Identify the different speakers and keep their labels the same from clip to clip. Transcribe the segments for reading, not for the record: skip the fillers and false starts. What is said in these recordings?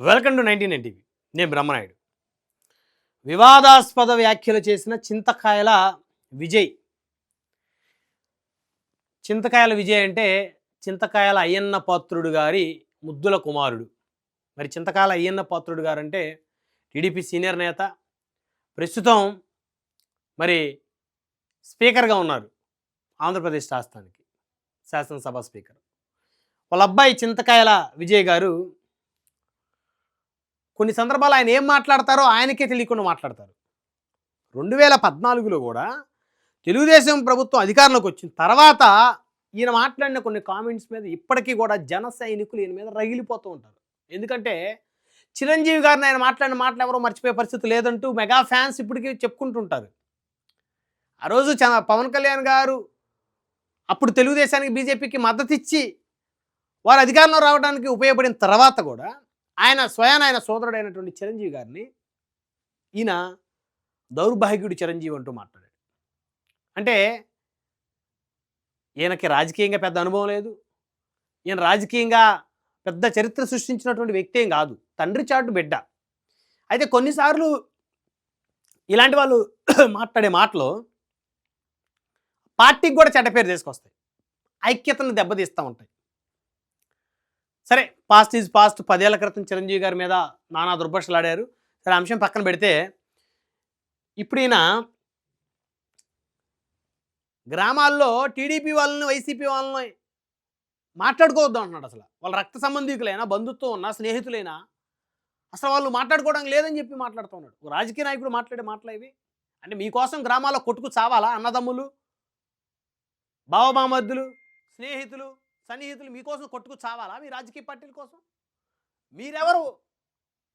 Speaker 1: Welcome to 99 TV. నేను బ్రహ్మనాయుడు. వివాదాస్పద వ్యాఖ్యలు చేసిన చింతకాయల విజయ్. చింతకాయల విజయ్ అంటే చింతకాయల అయ్యన్న పాత్రుడు గారి ముద్దుల కుమారుడు. మరి చింతకాయల అయ్యన్న పాత్రుడు గారు అంటే టీడీపీ సీనియర్ నేత, ప్రస్తుతం మరి స్పీకర్గా ఉన్నారు ఆంధ్రప్రదేశ్ రాష్ట్రానికి, శాసనసభ స్పీకర్. వాళ్ళ అబ్బాయి చింతకాయల విజయ్ గారు కొన్ని సందర్భాలు ఆయన ఏం మాట్లాడతారో ఆయనకే తెలియకుండా మాట్లాడతారు. 2014లో కూడా తెలుగుదేశం ప్రభుత్వం అధికారంలోకి వచ్చిన తర్వాత ఈయన మాట్లాడిన కొన్ని కామెంట్స్ మీద ఇప్పటికీ కూడా జన సైనికులు ఈయన మీద రగిలిపోతూ ఉంటారు. ఎందుకంటే చిరంజీవి గారిని ఆయన మాట్లాడిన మాటలు ఎవరో మర్చిపోయే పరిస్థితి లేదంటూ మెగా ఫ్యాన్స్ ఇప్పటికీ చెప్పుకుంటుంటారు. ఆ రోజు పవన్ కళ్యాణ్ గారు అప్పుడు తెలుగుదేశానికి బీజేపీకి మద్దతు ఇచ్చి వారు అధికారంలో రావడానికి ఉపయోగపడిన తర్వాత కూడా ఆయన సోదరుడైనటువంటి చిరంజీవి గారిని ఈయన దౌర్భాగ్యుడు చిరంజీవి అంటూ మాట్లాడాడు. అంటే ఈయనకి రాజకీయంగా పెద్ద అనుభవం లేదు, ఈయన రాజకీయంగా పెద్ద చరిత్ర సృష్టించినటువంటి వ్యక్తి ఏం కాదు, తండ్రి చాటు బిడ్డ. అయితే కొన్నిసార్లు ఇలాంటి వాళ్ళు మాట్లాడే మాటలు పార్టీకి కూడా చెడ్డ పేరు తీసుకొస్తాయి, ఐక్యతను దెబ్బతీస్తూ ఉంటాయి. సరే, పాస్ట్ ఈజ్ పాస్ట్. 10 ఏళ్ల క్రితం చిరంజీవి గారి మీద నానా దుర్భాషలు ఆడారు. సరే, అంశం పక్కన పెడితే ఇప్పుడు ఈయన గ్రామాల్లో టీడీపీ వాళ్ళని వైసీపీ వాళ్ళని మాట్లాడుకోవద్దు అంటున్నాడు. అసలు వాళ్ళ రక్త సంబంధికులైనా, బంధుత్వం ఉన్నా, స్నేహితులైనా అసలు వాళ్ళు మాట్లాడుకోవడం లేదని చెప్పి మాట్లాడుతున్నాడు. రాజకీయ నాయకుడు మాట్లాడే మాటలు ఇవి. అంటే మీకోసం గ్రామాల్లో కొట్టుకు చావాలా? అన్నదమ్ములు, బావబామర్దులు, స్నేహితులు, సన్నిహితులు మీకోసం కొట్టుకు చావాలా? మీ రాజకీయ పార్టీల కోసం మీరెవరు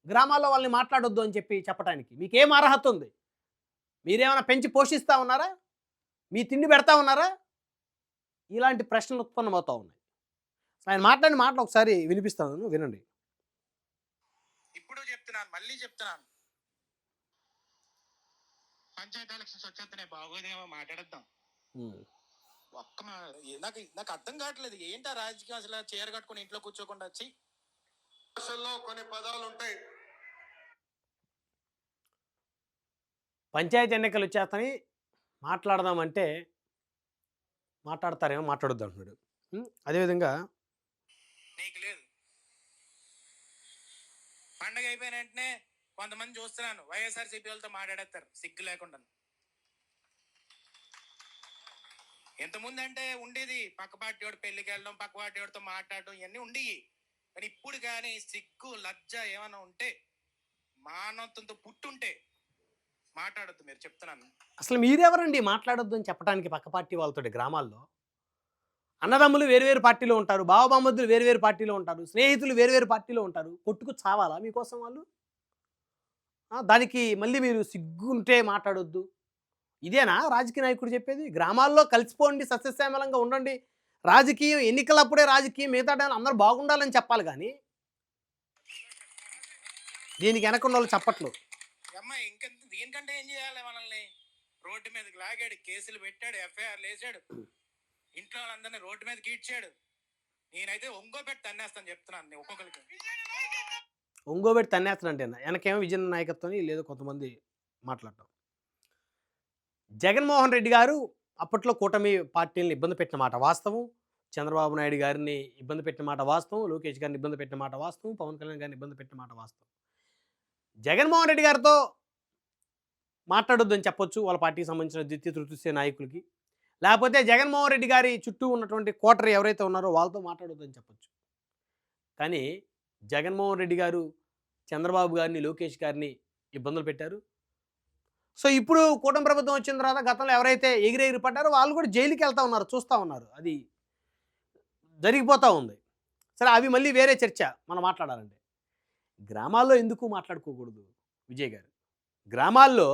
Speaker 1: గ్రామాల్లో వాళ్ళని మాట్లాడొద్దు అని చెప్పి చెప్పడానికి? మీకేం అర్హత ఉంది? మీరేమైనా పెంచి పోషిస్తూ ఉన్నారా? మీ తిండి పెడతా ఉన్నారా? ఇలాంటి ప్రశ్నలు ఉత్పన్నమవుతూ ఉన్నాయి. ఆయన మాట్లాడిన మాటలు ఒకసారి వినిపిస్తాను, వినండి.
Speaker 2: ఇప్పుడు చెప్తున్నాను, మళ్ళీ చెప్తున్నాను, పంచాయతీ ఎలక్షన్స్ వచ్చేస్తున్నాయి, బాగోదేమో మాట్లాడద్దాం. నాకు అర్థం కావట్లేదు, ఏంటా రాజకీయం? అసలు చీర కట్టుకుని ఇంట్లో కూర్చోకుండా వచ్చి అసలు కొన్ని పదాలు ఉంటాయి.
Speaker 1: పంచాయతీ ఎన్నికలు వచ్చేస్తాని మాట్లాడదామంటే మాట్లాడతారేమో, మాట్లాడొద్దు అంటున్నాడు. అదేవిధంగా
Speaker 2: నీకు లేదు, పండగ అయిపోయిన వెంటనే కొంతమంది చూస్తున్నాను వైఎస్ఆర్సీపీ వాళ్ళతో మాట్లాడేస్తారు సిగ్గు లేకుండా. ఎంతముందు అంటే ఉండేది పక్క పార్టీ వాడు పెళ్లికి వెళ్ళడం, పక్క పార్టీ వాడితో మాట్లాడడం, ఇవన్నీ ఉండేవి. కానీ ఇప్పుడు కానీ సిగ్గు లజ్జ ఏమైనా ఉంటే, మానవత్వంతో పుట్టుంటే మాట్లాడొద్దు. మీరు చెప్తున్నాను,
Speaker 1: అసలు మీరెవరండి మాట్లాడొద్దు అని చెప్పడానికి? పక్క పార్టీ వాళ్ళతో గ్రామాల్లో అన్నదమ్ములు వేరువేరు పార్టీలో ఉంటారు, బావబామద్దులు వేరువేరు పార్టీలో ఉంటారు, స్నేహితులు వేరువేరు పార్టీలో ఉంటారు. కొట్టుకు చావాలా మీకోసం వాళ్ళు? దానికి మళ్ళీ మీరు సిగ్గుంటే మాట్లాడొద్దు. ఇదేనా రాజకీయ నాయకుడు చెప్పేది? గ్రామాల్లో కలిసిపోండి, సస్యశ్యామలంగా ఉండండి, రాజకీయం ఎన్నికలప్పుడే రాజకీయం, మిగతా టైంలో అందరూ బాగుండాలని చెప్పాలి. కానీ దీనికి వెనకున్న వాళ్ళు చెప్పట్లు.
Speaker 2: అమ్మాయి ఇంకెంత, దీనికంటే ఏం చేయాలి? మనల్ని రోడ్డు మీదకి లాగాడు, కేసులు పెట్టాడు, ఎఫ్ఐఆర్లు వేసాడు, ఇంట్లో వాళ్ళందరినీ రోడ్డు మీదకి ఈడ్చాడు. నేనైతే ఒంగోబెట్టి తన్నేస్తాను చెప్తున్నాను, ఒక్కొక్కరికి
Speaker 1: ఒంగోబెట్టి తన్నేస్తానంటే వెనకేమో విజయన్ నాయకత్వం లేదో కొంతమంది మాట్లాడటం. జగన్మోహన్ రెడ్డి గారు అప్పట్లో కూటమి పార్టీలను ఇబ్బంది పెట్టిన మాట వాస్తవం, చంద్రబాబు నాయుడు గారిని ఇబ్బంది పెట్టిన మాట వాస్తవం, లోకేష్ గారిని ఇబ్బంది పెట్టిన మాట వాస్తవం, పవన్ కళ్యాణ్ గారిని ఇబ్బంది పెట్టిన మాట వాస్తవం. జగన్మోహన్ రెడ్డి గారితో మాట్లాడొద్దు అని చెప్పొచ్చు వాళ్ళ పార్టీకి సంబంధించిన ద్వితీయ తృతీయ నాయకులకి, లేకపోతే జగన్మోహన్ రెడ్డి గారి చుట్టూ ఉన్నటువంటి కోటరీ ఎవరైతే ఉన్నారో వాళ్ళతో మాట్లాడొద్దు అని చెప్పొచ్చు. కానీ జగన్మోహన్ రెడ్డి గారు చంద్రబాబు గారిని, లోకేష్ గారిని ఇబ్బందులు పెట్టారు. సో ఇప్పుడు కూటమి ప్రభుత్వం వచ్చిన తర్వాత గతంలో ఎవరైతే ఎగిరెగిరి పడ్డారో వాళ్ళు కూడా జైలుకి వెళ్తూ ఉన్నారు, చూస్తూ ఉన్నారు, అది జరిగిపోతూ ఉంది. సరే, అవి మళ్ళీ వేరే చర్చ. మనం మాట్లాడాలంటే గ్రామాల్లో ఎందుకు మాట్లాడుకోకూడదు విజయ్ గారు? గ్రామాల్లో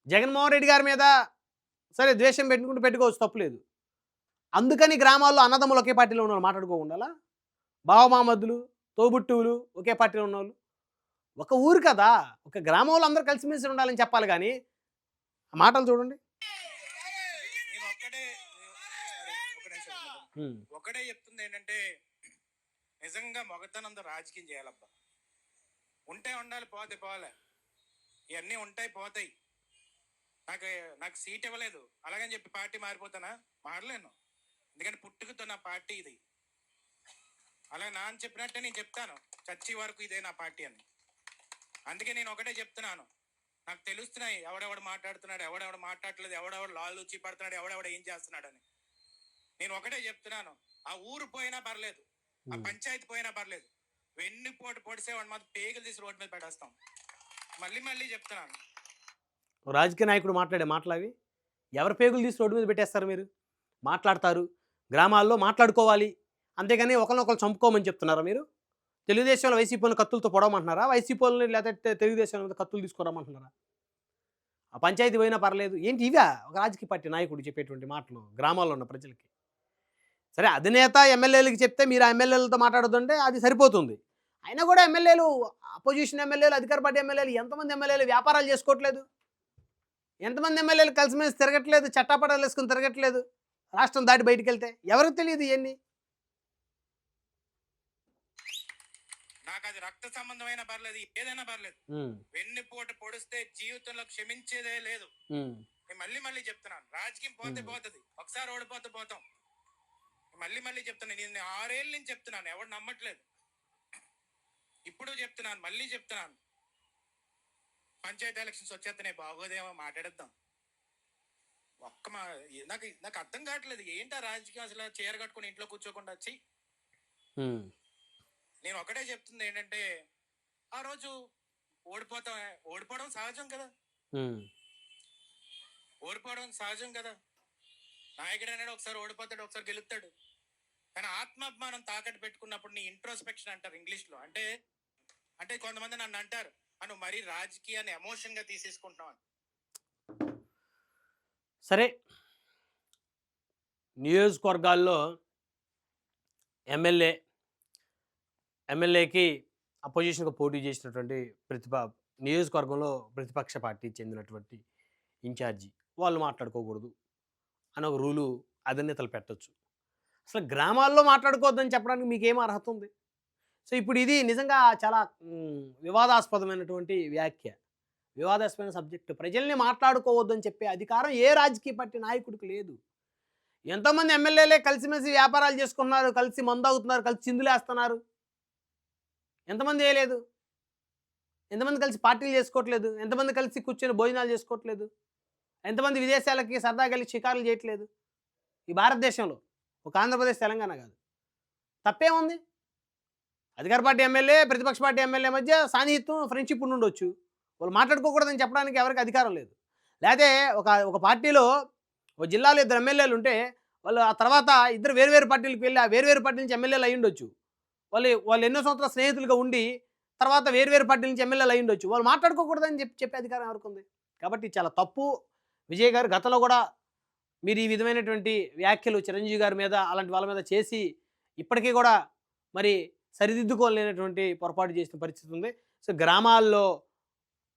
Speaker 1: జగన్మోహన్ రెడ్డి గారి మీద సరే ద్వేషం పెట్టుకోవచ్చు, తప్పులేదు. అందుకని గ్రామాల్లో అన్నదమ్ములు ఒకే పార్టీలో ఉన్న వాళ్ళు మాట్లాడుకోకుండా, బావమామద్దులు, తోబుట్టువులు ఒకే పార్టీలో ఉన్నవాళ్ళు, ఒక ఊరు కదా, ఒక గ్రామంలో అందరూ కలిసిమెలిసి ఉండాలని చెప్పాలి. కానీ ఆ మాటలు చూడండి.
Speaker 2: ఒకటే చెప్తుంది ఏంటంటే, నిజంగా మొగతనంతో రాజకీయం చేయాలబ్బా. ఉంటే ఉండాలి, పోతే పోలే. ఇవన్నీ ఉంటాయి, పోతాయి. నాకు నాకు సీట్ ఇవ్వలేదు అలాగని చెప్పి పార్టీ మారిపోతానా? మారలేను. ఎందుకంటే పుట్టుకతో నా పార్టీ ఇది. అలా నాన్న చెప్పినట్టే నేను చెప్తాను, చచ్చి వరకు ఇదే నా పార్టీ అని. అందుకే నేను ఒకటే చెప్తున్నాను, నాకు తెలుస్తున్నాయి ఎవడెవడు మాట్లాడుతున్నాడు, ఎవడెవడు మాట్లాడలేదు, ఎవడెవడు లాలూచి పడుతున్నాడు, ఎవడెవడు ఏం చేస్తున్నాడు అని. నేను ఒకటే చెప్తున్నాను, ఆ ఊరు పోయినా పర్లేదు, ఆ పంచాయతీ పోయినా పర్లేదు, వెన్నుపోటు పొడిసేవాడు మాత్రం పేగులు తీసి రోడ్డు మీద పెట్టేస్తాం. మళ్ళీ మళ్ళీ చెప్తున్నాను.
Speaker 1: రాజకీయ నాయకుడు మాట్లాడే మాటలు అవి. ఎవరి పేగులు తీసి రోడ్డు మీద పెట్టేస్తారు మీరు? మాట్లాడతారు, గ్రామాల్లో మాట్లాడుకోవాలి, అంతేగాని ఒకరినొకరు చంపుకోమని చెప్తున్నారా మీరు? తెలుగుదేశంలో వైసీపీని కత్తులతో పొడవమంటున్నారా? వైసీపీని లేకపోతే తెలుగుదేశం మీద కత్తులు తీసుకురమ్మంటున్నారా? ఆ పంచాయతీ పోయినా పర్లేదు ఏంటి ఇవా ఒక రాజకీయ పార్టీ నాయకుడు చెప్పేటువంటి మాటలు గ్రామాల్లో ఉన్న ప్రజలకి? సరే అధినేత ఎమ్మెల్యేలకి చెప్తే మీరు ఆ ఎమ్మెల్యేలతో మాట్లాడొద్దంటే అది సరిపోతుంది. అయినా కూడా ఎమ్మెల్యేలు, అపోజిషన్ ఎమ్మెల్యేలు, అధికార పార్టీ ఎమ్మెల్యేలు, ఎంతమంది ఎమ్మెల్యేలు వ్యాపారాలు చేసుకోవట్లేదు? ఎంతమంది ఎమ్మెల్యేలు కలిసిమెలిసి తిరగట్లేదు, చట్టాపటాలు వేసుకుని తిరగట్లేదు రాష్ట్రం దాటి బయటికి వెళ్తే? ఎవరికి తెలియదు ఇవన్నీ?
Speaker 2: నాకు అది రక్త సంబంధమైన పర్లేదు, ఏదైనా పర్లేదు, వెన్నుపోటు పొడిస్తే జీవితంలో క్షమించేదే లేదు. నేను మళ్ళీ మళ్ళీ చెప్తున్నాను, రాజకీయం పోతే పోతుంది, ఒకసారి ఓడిపోతే పోతాం. మళ్ళీ మళ్ళీ చెప్తున్నాను, నేను 6 ఏళ్ళ నుంచి చెప్తున్నాను, ఎవడు నమ్మట్లేదు. ఇప్పుడు చెప్తున్నాను, మళ్ళీ చెప్తున్నాను, పంచాయతీ ఎలక్షన్స్ వచ్చేస్తున్నాయి, బాగోదేమో మాట్లాడేద్దాం. నాకు నాకు అర్థం కావట్లేదు ఏంటా రాజకీయం అసలు. చీర కట్టుకుని ఇంట్లో కూర్చోకుండా వచ్చి నేను ఒకటే చెప్తుంది ఏంటంటే, ఆ రోజు ఓడిపోవడం సహజం కదా, ఓడిపోవడం సహజం కదా. నాయకుడు అనేది ఒకసారి ఓడిపోతాడు, ఒకసారి గెలుస్తాడు. కానీ ఆత్మాభిమానం తాకట్టు పెట్టుకున్నప్పుడు నీ ఇంట్రోస్పెక్షన్ అంటారు ఇంగ్లీష్ లో. అంటే కొంతమంది నన్ను అంటారు, నువ్వు మరీ రాజకీయాన్ని ఎమోషన్ గా తీసేసుకుంటున్నావు అని.
Speaker 1: సరే, నియోజకవర్గాల్లో ఎమ్మెల్యేకి అపోజిషన్గా పోటీ చేసినటువంటి నియోజకవర్గంలో ప్రతిపక్ష పార్టీ చెందినటువంటి ఇన్ఛార్జి వాళ్ళు మాట్లాడుకోకూడదు అని ఒక రూలు అధినేతలు పెట్టచ్చు. అసలు గ్రామాల్లో మాట్లాడుకోవద్దని చెప్పడానికి మీకేం అర్హత ఉంది? సో ఇప్పుడు ఇది నిజంగా చాలా వివాదాస్పదమైనటువంటి వ్యాఖ్య, వివాదాస్పదమైన సబ్జెక్టు. ప్రజల్ని మాట్లాడుకోవద్దని చెప్పే అధికారం ఏ రాజకీయ పార్టీ నాయకుడికి లేదు. ఎంతోమంది ఎమ్మెల్యేలే కలిసిమెలిసి వ్యాపారాలు చేసుకున్నారు, కలిసి మందాగుతున్నారు, కలిసి చిందులేస్తున్నారు. ఎంతమంది వేయలేదు? ఎంతమంది కలిసి పార్టీలు చేసుకోవట్లేదు? ఎంతమంది కలిసి కూర్చొని భోజనాలు చేసుకోవట్లేదు? ఎంతమంది విదేశాలకి సరదా కలిసి షికారులు చేయట్లేదు? ఈ భారతదేశంలో ఒక ఆంధ్రప్రదేశ్, తెలంగాణ కాదు. తప్పేముంది? అధికార పార్టీ ఎమ్మెల్యే, ప్రతిపక్ష పార్టీ ఎమ్మెల్యే మధ్య సాన్నిహిత్యం, ఫ్రెండ్షిప్ ఉండొచ్చు. వాళ్ళు మాట్లాడుకోకూడదని చెప్పడానికి ఎవరికి అధికారం లేదు. లేకపోతే ఒక పార్టీలో ఒక జిల్లాలో 2 ఎమ్మెల్యేలు ఉంటే వాళ్ళు ఆ తర్వాత ఇద్దరు వేరువేరు పార్టీలకు వెళ్ళి ఆ వేరువేరు పార్టీ నుంచి ఎమ్మెల్యేలు అయ్యి ఉండొచ్చు. వాళ్ళు ఎన్నో సంవత్సరాల స్నేహితులుగా ఉండి తర్వాత వేరువేరు పార్టీ నుంచి ఎమ్మెల్యేలు అయ్యి ఉండొచ్చు. వాళ్ళు మాట్లాడుకోకూడదని చెప్పే అధికారం ఎవరికి ఉంది? కాబట్టి చాలా తప్పు. విజయ్ గారు గతంలో కూడా మీరు ఈ విధమైనటువంటి వ్యాఖ్యలు చిరంజీవి గారి మీద, అలాంటి వాళ్ళ మీద చేసి ఇప్పటికీ కూడా మరి సరిదిద్దుకోలేనటువంటి పొరపాటు చేసిన పరిస్థితి ఉంది. సో గ్రామాల్లో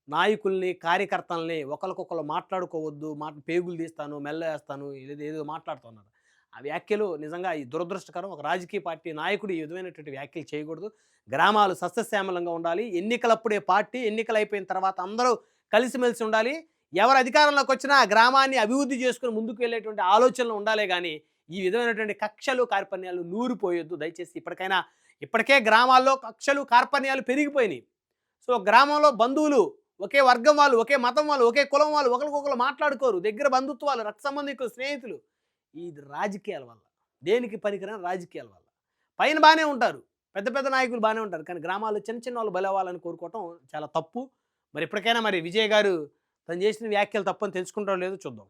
Speaker 1: నాయకుల్ని, కార్యకర్తల్ని ఒకరికొకరు మాట్లాడుకోవద్దు, పేగులు తీస్తాను, మెల్ల వేస్తాను, ఏదో మాట్లాడుతున్నారు. ఆ వ్యాఖ్యలు నిజంగా ఈ దురదృష్టకరం. ఒక రాజకీయ పార్టీ నాయకుడు ఈ విధమైనటువంటి వ్యాఖ్యలు చేయకూడదు. గ్రామాలు సస్యశ్యామలంగా ఉండాలి. ఎన్నికలప్పుడే పార్టీ, ఎన్నికలు అయిపోయిన తర్వాత అందరూ కలిసిమెలిసి ఉండాలి. ఎవరు అధికారంలోకి వచ్చినా ఆ గ్రామాన్ని అభివృద్ధి చేసుకుని ముందుకు వెళ్ళేటువంటి ఆలోచనలు ఉండాలే కానీ ఈ విధమైనటువంటి కక్షలు, కార్పణ్యాలు నూరిపోయొద్దు దయచేసి. ఇప్పటికే గ్రామాల్లో కక్షలు, కార్పణ్యాలు పెరిగిపోయినాయి. సో గ్రామంలో బంధువులు, ఒకే వర్గం వాళ్ళు, ఒకే మతం వాళ్ళు, ఒకే కులం వాళ్ళు ఒకరికొకరు మాట్లాడుకోరు. దగ్గర బంధుత్వాలు, రక్త సంబంధికులు, స్నేహితులు. ఇది రాజకీయాల వల్ల, దేనికి పనికిరాని రాజకీయాల వల్ల. పైన బాగానే ఉంటారు, పెద్ద పెద్ద నాయకులు బాగానే ఉంటారు, కానీ గ్రామాల్లో చిన్న చిన్న వాళ్ళు బలవ్వాలని కోరుకోవటం చాలా తప్పు. మరి ఇప్పటికైనా మరి విజయ్ గారు తను చేసిన వ్యాఖ్యలు తప్పని తెలుసుకుంటారో లేదో చూద్దాం.